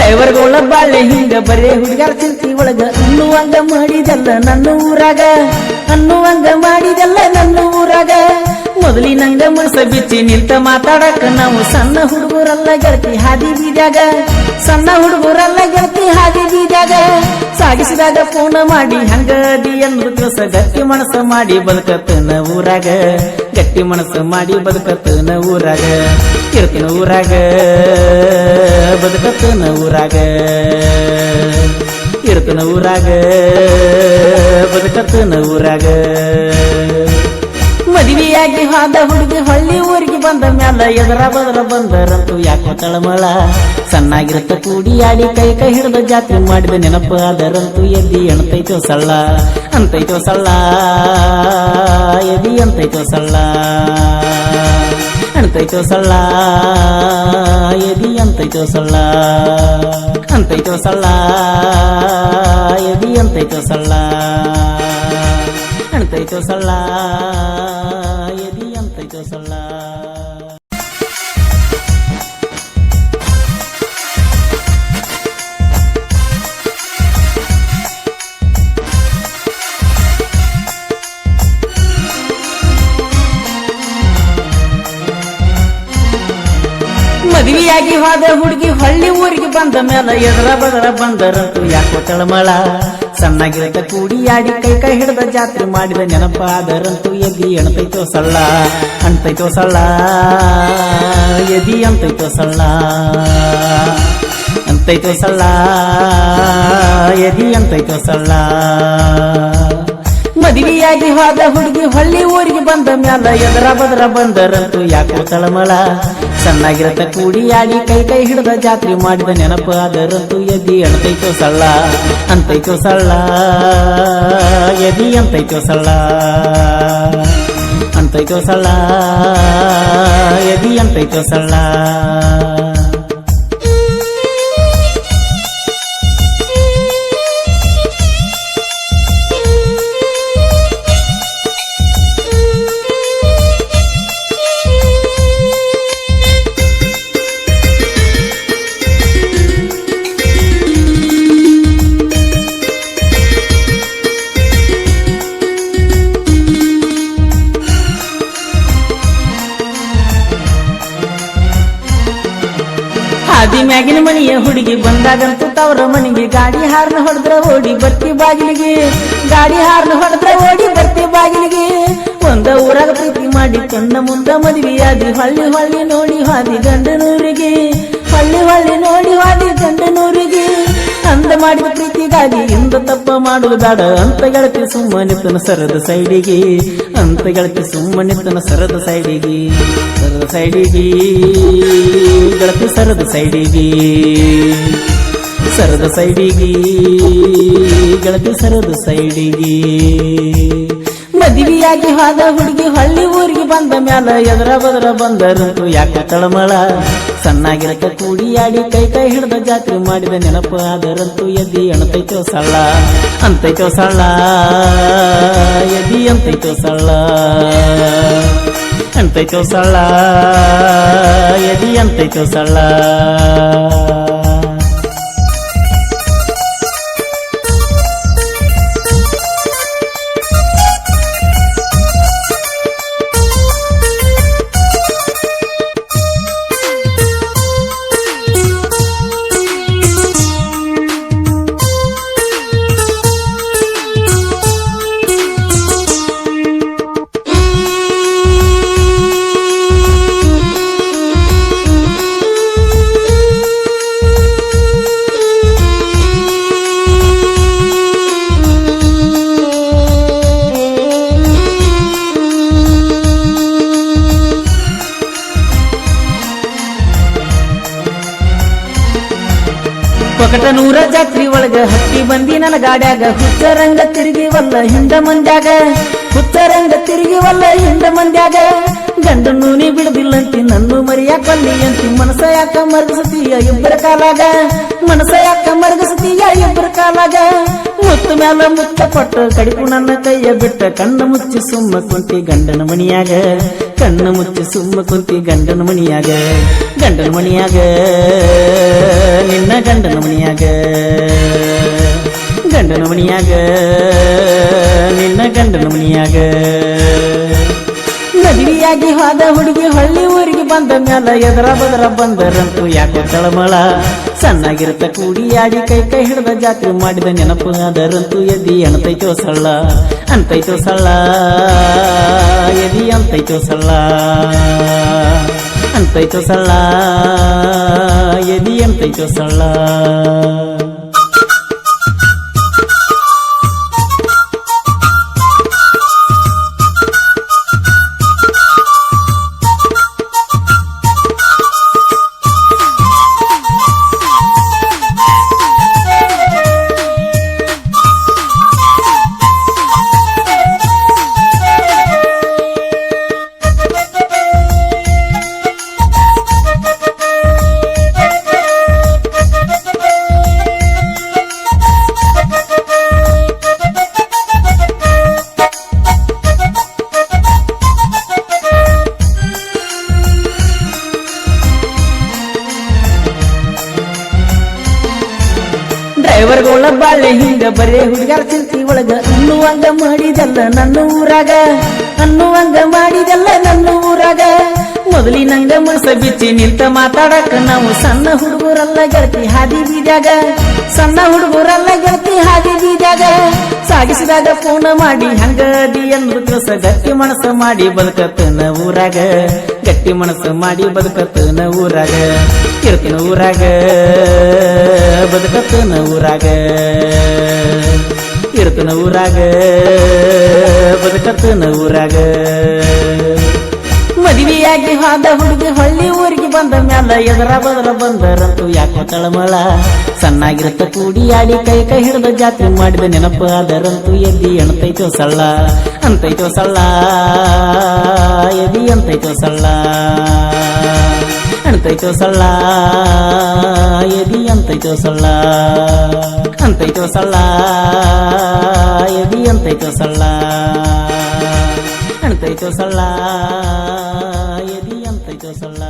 ಡ್ರೈವರ್ಗಳ ಬಾಳೆ ಹಿಂಗ ಬರೇ ಹುಡುಗಾರ ಚಿಂತಿ ಒಳಗ ಅನ್ನುವಂಗ ಮಾಡಿದಲ್ಲ ನನ್ನ ಊರಾಗ ಅನ್ನುವಂಗ ಮಾಡಿದಲ್ಲ ನನ್ನ ಊರಾಗ ಮೊದಲಿನಂಗ ಮನಸ ಬಿಚ್ಚಿ ನಿಂತ ಮಾತಾಡಕ ನಾವು ಸಣ್ಣ ಹುಡುಗರಲ್ಲ ಗೆಳತಿ ಹಾದಿ ಬೀದ್ಯಾಗ ಸಣ್ಣ ಹುಡುಗರಲ್ಲ ಗೆಳತಿ ಹಾದಿ ಬೀದ್ಯಾಗ ಸಾಗಿಸಿದಾಗ ಫೋನ್ ಮಾಡಿ ಹಂಗದಿ ಎಂದು ದಿವಸ ಗಟ್ಟಿ ಮನಸ್ಸ ಮಾಡಿ ಬದುಕತ್ತನ ಊರಾಗ ಗಟ್ಟಿ ಮನಸ್ಸ ಮಾಡಿ ಬದುಕತ್ತನ ಊರಾಗ ಇರ್ತಿನ ಊರಾಗ ಬದುಕತ್ತನ ಊರಾಗ ಇರ್ತಿನ ಊರಾಗ ಬದುಕತ್ತನ ಊರಾಗ ಮದುವೆಯಾಗಿ ಹಾದ ಹುಡುಗಿ ಹಳ್ಳಿ ಊರಿಗೆ ಬಂದ ಮ್ಯಾಲ ಎದರ ಬದರ ಬಂದರಂತೂ ಯಾಕೋ ತಳಮಳ ಸಣ್ಣಾಗಿರತ್ತ ಕೂಡಿ ಆಡಿ ಕೈ ಕೈ ಹಿಡಿದ ಜಾತ್ರೆ ಮಾಡಿದ ನೆನಪು ಅದರಂತೂ ಎದ್ದಿ ಅಣ್ತೈತೋ ಸಳ್ಳ ಅಂತೈತೋ ಸಳ್ಳ ಎದಿ ಅಂತೈತೋ ಸಳ್ಳ ಅಣ್ತೈತೋ ಸಳ್ಳ ಎದಿ ಅಂತೈತೋ ಸಳ್ಳ ಅಂತೈತೋ ಸಳ್ಳ ಎದಿ ಅಂತೈತೋ ಸಳ್ಳ ಅಣ್ತೈತೋ ಸಳ್ಳ ಎದಿ ಅಂತೈತೋ ಸಳ್ಳ ಮದುವೆಯಾಗಿ ಹೋದ ಹುಡುಗಿ ಹಳ್ಳಿ ಊರಿಗೆ ಬಂದ ಮೇಲೆ ಎದರ ಬದರ ಬಂದರಂತೂ ಯಾಕೋ ತಳಮಳ ಸಣ್ಣಾಗಿರತ್ತ ಕೂಡಿ ಆಡಿ ಕೈ ಕೈ ಹಿಡಿದ ಜಾತ್ರೆ ಮಾಡಿದ ನೆನಪಾದರಂತೂ ಎದಿ ಅಣ್ತೈತೋ ಸಳ್ಳ ಅಣ್ತೈತೋ ಸಳ್ಳ ಎದಿ ಅಂತೈತೋ ಸಳ್ಳ ಅಂತೈತೋ ಸಳ್ಳ ಎದಿ ಅಂತೈತೋ ಸಳ್ಳ ಮದುವೆಯಾಗಿ ಹೋದ ಹುಡುಗಿ ಹಳ್ಳಿ ಊರಿಗೆ ಬಂದ ಮ್ಯಾಲ ಎದರ ಬದರ ಬಂದರಂತೂ ಯಾಕೋ ತಳಮಳ ಸಣ್ಣಾಗಿರತ್ತ ಕೂಡಿ ಆಡಿ ಕೈ ಕೈ ಹಿಡಿದ ಜಾತ್ರೆ ಮಾಡಿದ ನೆನಪು ಅದರಂತೂ ಎದಿ ಅಣ್ತೈತೋ ಸಳ್ಳ ಅಂತೈತೋ ಸಳ್ಳ ಎದಿ ಅಂತೈತೋ ಸಳ್ಳ ಅಂತೈತೋ ಸಳ್ಳ ಎದಿ ಅಂತೈತೋ ಸಳ್ಳ ಹಾದಿ ಮ್ಯಾಗಿನ ಮನೆಯ ಹುಡುಗಿ ಬಂದಾಗಂತೂ ತವರ ಮನೆಗೆ ಗಾಡಿ ಹಾರ್ನ ಹೊಡೆದ್ರ ಓಡಿ ಬರ್ತಿ ಬಾಗಿಲಿಗೆ ಗಾಡಿ ಹಾರ್ನ ಹೊಡೆದ್ರ ಓಡಿ ಬರ್ತಿ ಬಾಗಿಲಿಗೆ ಒಂದ ಊರಾಗ ಪ್ರೀತಿ ಮಾಡಿ ಕಣ್ಣ ಮುಂದ ಮದುವೆಯಾದಿ ಹೊಳ್ಳಿ ಹೊಳ್ಳಿ ನೋಡಿ ಹಾದಿ ಗಂಡನೂರಿಗೆ ಹೊಳ್ಳಿ ಹೊಳ್ಳಿ ನೋಡಿ ಹಾದಿ ಗಂಡನೂರಿಗೆ ಅಂದ ಮಾಡಿದ ಪ್ರೀತಿಗಾಗಿ ಇಂದ ತಪ್ಪ ಮಾಡುವುದಾಡ ಅಂತ ಗೆಳತಿ ಸುಮ್ಮನಿತ್ತನ ಸರದ ಸೈಡಿಗೆ ಅಂತ ಗೆಳತಿ ಸುಮ್ಮನಿತ್ತನ ಸರದ ಸೈಡಿಗೆ ಸರದ ಸೈಡಿಗೆ ಗೆಳತಿ ಸರದ ಸೈಡಿಗೆ ಸರದ ಸೈಡಿಗೆ ಗೆಳತಿ ಸರದ ಸೈಡಿಗೆ ಮದುವೆಯಾಗಿ ಹೋದ ಹುಡುಗಿ ಹಳ್ಳಿ ಊರಿಗೆ ಬಂದ ಮ್ಯಾಲ ಎದರ ಬದರ ಬಂದರಂತೂ ಯಾಕ ತಳಮಳ ಸಣ್ಣಾಗಿರಕ ಕೂಡಿ ಆಡಿ ಕೈ ಕೈ ಹಿಡಿದ ಜಾತ್ರೆ ಮಾಡಿದ ನೆನಪು ಅದರಂತೂ ಎದಿ ಅಣ್ತೈತೋ ಸಳ್ಳ ಅಂತೈತೋ ಸಳ್ಳ ಎದಿ ಅಂತೈತೋ ಸಳ್ಳ ಅಂತೈತೋ ಸಳ್ಳ ಎದಿ ಅಂತೈತೋ ಸಳ್ಳ ಕೊಕಟನೂರ ಜಾತ್ರಿ ಒಳಗ ಹತ್ತಿ ಬಂದಿ ನನ್ನ ಗಾಡ್ಯಾಗ ಹುಚ್ಚರಂಗ ತಿರುಗಿ ಒಲ್ಲ ಹಿಂಡ ಮಂದ್ಯಾಗ ಹುಚ್ಚರಂಗ ತಿರುಗಿ ಒಲ್ಲ ಹಿಂಡ ಮಂದ್ಯಾಗ ಗಂಡನ್ನು ನೀ ಬಿಡದಿಲ್ಲಂತಿ ನನ್ನ ಮರಿಯ ಕೊಲ್ಲಿ ಅಂತಿ ಮನಸ ಯಾಕ ಮರಗಸತೀಯ ಇಬ್ಬರ ಕಾಲಾಗ ಮನಸ ಯಾಕ ಮರಗಸತೀಯ ಇಬ್ಬರ ಕಾಲಾಗ ಮುತ್ತು ಮ್ಯಾಲ ಮುತ್ತ ಕೊಟ್ಟು ಕಡಿಪು ನನ್ನ ಕೈಯ ಬಿಟ್ಟ ಕಣ್ಣು ಮುಚ್ಚಿ ಸುಮ್ಮ ಕುಂತಿ ಗಂಡನ ಮಣಿಯಾಗ ಕಣ್ಣು ಮುಚ್ಚಿ ಸುಮ್ಮ ಕುಂತಿ ಗಂಡನ ಮಣಿಯಾಗ ನಿನ್ನ ಗಂಡನ ಹಾದ ಹುಡುಗಿ ಹಳ್ಳಿ ಊರಿಗೆ ಬಂದ ಮ್ಯಾಲ ಎದರ ಬದರ ಬಂದರಂತೂ ಯಾಕೋ ತಳಮಳ ಸಣ್ಣಾಗಿರುತ್ತ ಕೂಡಿ ಆಡಿ ಕೈ ಕೈ ಹಿಡ್ದ ಜಾತ್ರೆ ಮಾಡಿದ ನೆನಪು ಅದರಂತೂ ಎದಿ ಅಣತೈತೋ ಸಳ್ಳ ಅಂತೈತೋ ಸಳ್ಳ ಎದಿ ಅಂತೈತೋ ಸಳ್ಳ ಅಂತೈತೋ ಸಳ್ಳ ಎದಿ ಅಂತೈತೋ ಸಳ್ಳ ಡ್ರೈವರ್ಗಳ ಬಾಳೆ ಹಿಂಗ ಬರೇ ಹುಡುಗಾರ ಚಿಂತಿ ಒಳಗ ಅನ್ನುವಂಗ ಮಾಡಿದಲ್ಲ ನನ್ನ ಊರಾಗ ಅನ್ನುವಂಗ ಮಾಡಿದಲ್ಲ ನನ್ನ ಊರಾಗ ಮೊದಲಿನಂಗ ಮನಸ ಬಿಚ್ಚಿ ನಿಂತ ಮಾತಾಡಕ ನಾವು ಸಣ್ಣ ಹುಡುಗರಲ್ಲ ಗೆಳತಿ ಹಾದಿ ಬೀದ್ಯಾಗ ಸಣ್ಣ ಹುಡುಗರಲ್ಲ ಗೆಳತಿ ಹಾದಿ ಬೀದ್ಯಾಗ ಸಾಗಿಸಿದಾಗ ಫೋನ್ ಮಾಡಿ ಹಂಗದಿ ಎಂದು ದಿವಸ ಗಟ್ಟಿ ಮನಸ್ಸು ಮಾಡಿ ಬದುಕತ್ತನ ಊರಾಗ ಗಟ್ಟಿ ಮನಸ್ಸು ಮಾಡಿ ಬದುಕತ್ತನ ಊರಾಗ ಇರ್ತಿನ ಊರಾಗ ಬದುಕತ್ತನ ಊರಾಗ ಇರ್ತಿನ ಊರಾಗ ಬದುಕತ್ತನ ಊರಾಗ ಮದುವೆಯಾಗಿ ಹಾದ ಹುಡುಗಿ ಹಳ್ಳಿ ಊರಿಗೆ ಬಂದ ಮ್ಯಾಲ ಎದರ ಬದರ ಬಂದರಂತೂ ಯಾಕೋ ತಳಮಳ ಸಣ್ಣಾಗಿರುತ್ತ ಕೂಡಿ ಆಡಿ ಕೈ ಕೈ ಹಿಡ್ದ ಜಾತ್ರೆ ಮಾಡಿದ ನೆನಪು ಅದರಂತೂ ಎದಿ ಅಣತೈತೋ ಸಳ್ಳ ಅಂತೈತೋ ಸಳ್ಳ ಎದಿ ಅಂತೈತೋ ಸಳ್ಳ ಅಣತೈತೋ ಸಳ್ಳ ಎದಿ ಅಂತೈತೋ ಸಳ್ಳ ಅಂತೈತೋ ಸಳ್ಳ ಎದಿ ಅಂತೈತೋ ಸಳ್ಳ ಅಣತೈತೋ ಸಳ್ಳ ಎದಿ ಅಂತೈತೋ ಸಳ್ಳ